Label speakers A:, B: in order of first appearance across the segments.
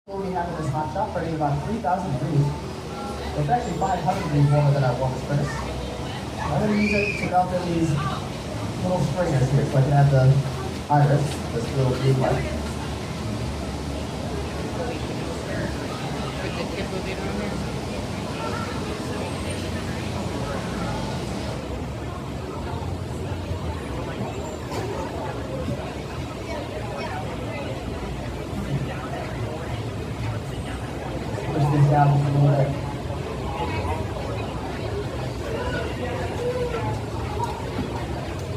A: What we have in this hot shop running about 3,000 degrees. It's actually 500 degrees warmer than our warmest furnace. I'm going to use it to melt in these little stringers here so I can have the iris, this little bead light. Push this down just a little bit.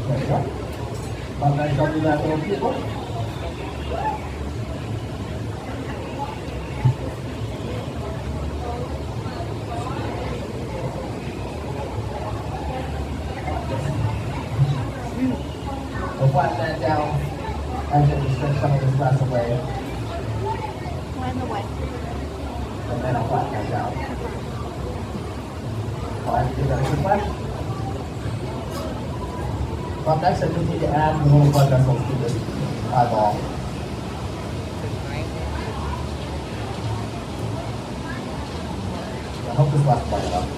A: There we go. Up next, I'll do that little pupil. We'll flatten that down and then just stretch some of this glass away.
B: Flatten away.
A: And then I'll flatten that down. Alright, give that a quick flash. Up next, I just need to add the little blood vessels to this eyeball. I hope this lasts long enough.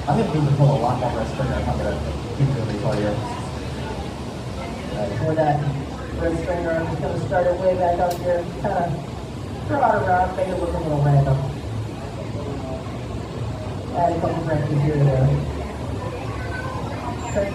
A: I'm going to need to pull a lot more wrist stringer if I'm going to keep doing these all year. Alright, for that wrist stringer, I'm just going to start it way back up here. Kind of draw it around, make it look a little random. Add a couple branches here and there. Okay.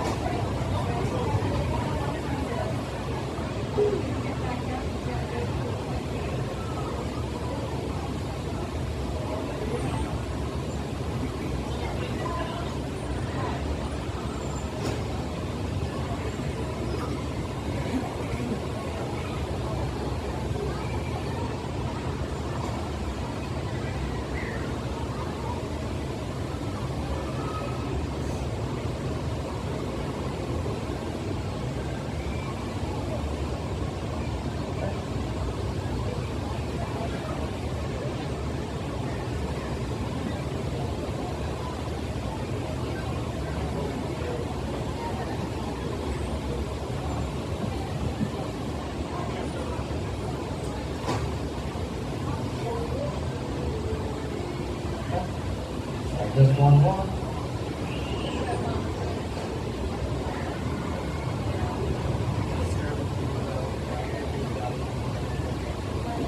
A: Just one more.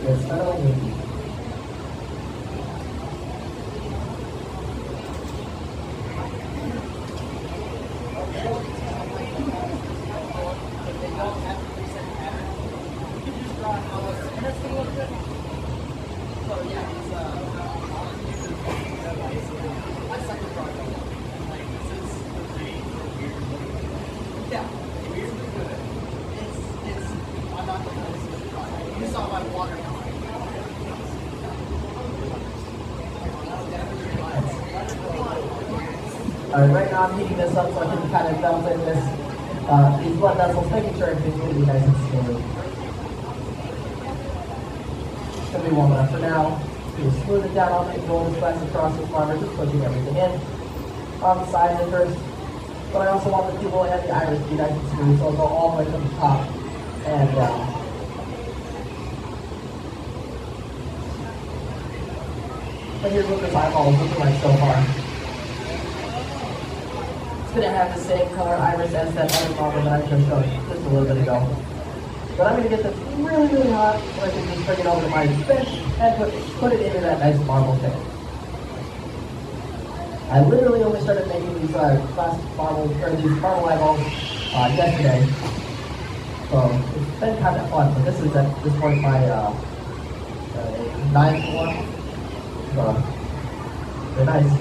A: Get settled. Alright, right now I'm heating this up so I can kind of dump in this, these blood vessels, making sure everything's going to be nice and smooth. Should be warm enough for now. You smooth it down, I'll make roll this glass across the farmer, just pushing everything in on the sides at first. But I also want the pupil and the iris to be nice and smooth, so I'll go all the way from the top and down. But here's what this eyeball is looking like so far. It's going to have the same color iris as that other marble that I just showed just a little bit ago. But I'm going to get this really, really hot so I can just bring it over to my bench and put it into that nice marble pit. I literally only started making these plastic marble, or these marble eyeballs yesterday. So it's been kind of fun, but this is at this point my 9th one. So they're nice.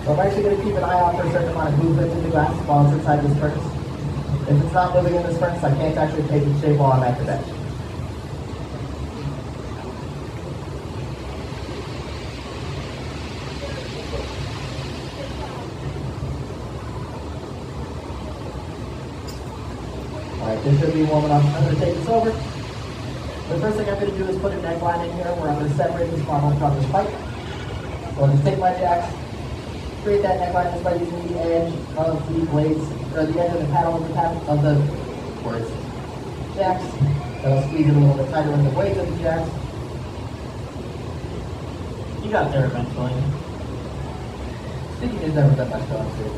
A: So I'm actually going to keep an eye out for a certain amount of movement in the glass while it's inside this furnace. If it's not moving in this furnace, I can't actually take the shape while I'm at the bench. Alright, this should be warm enough. I'm going to take this over. The first thing I'm going to do is put a neckline in here where I'm going to separate this marble from this pipe. So I'll just take my jacks, create that neckline just by using the edge of the blades, or the edge of the paddle of the words, jacks. That'll squeeze it a little bit tighter with the blades of the jacks.
C: You got there eventually.
A: Sticking has never been my strong suit.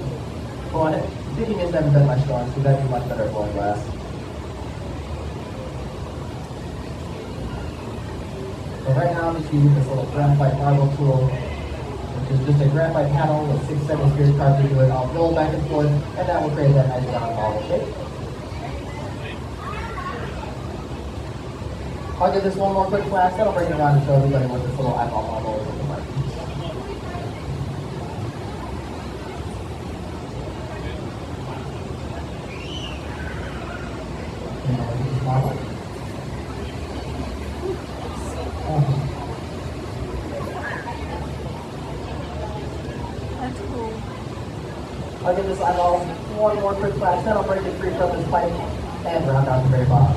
A: Go on, sticking has never been my strong suit. I'd be much better at blowing glass. So right now I'm just using this little graphite marble tool, which is just a graphite panel with 6 semi-spheres carved into it. I'll roll back and forth, and that will create that nice round ball shape. I'll give this one more quick flash, then I'll bring it around and show everybody what this little eyeball marble is looking like.
B: That's cool.
A: I'll give this eyeball one more quick flash, then I'll break it free from this pipe and round out the very bottom.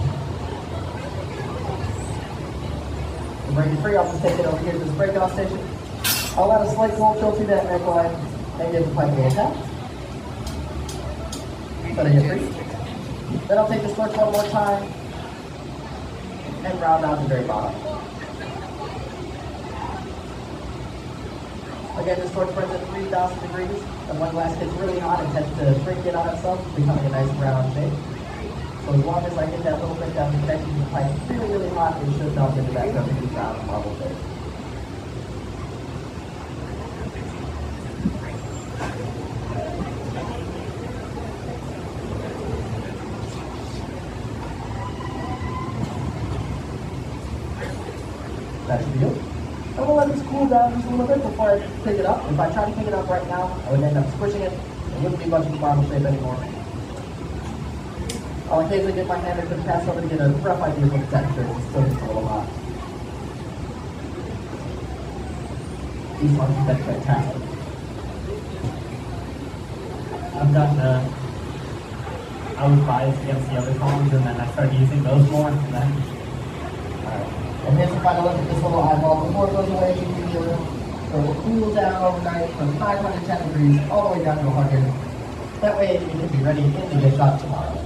A: To break it free, I'll just take it over here to this break-off station. I'll add a slight roll tilt to that neckline and give the pipe a little tap. Setting it free. Then I'll take the torch one more time and round out the very bottom. Again, this torch burns at 3,000 degrees, and when glass gets really hot, it tends to shrink in on itself, becoming a nice round shape. So as long as I get that little bit down the connection to the pipe really, really hot, it should melt into that perfectly round marble shape. That should be it. And we'll let this cool down just a little bit before I pick it up. If I try to pick it up right now, I would end up squishing it. It wouldn't be much of a marble shape anymore. I'll occasionally get my hand into the pass over to get a rough idea of what the texture is. It's still just a little hot. These ones have been fantastic.
C: I've gotten I was biased against the other columns, and then I started using those more, and then
A: Alright. And here's the final look at this little eyeball. Before it goes away, you can feel it. So it will cool down overnight from 510 degrees all the way down to 100. That way it can be ready to get shot tomorrow.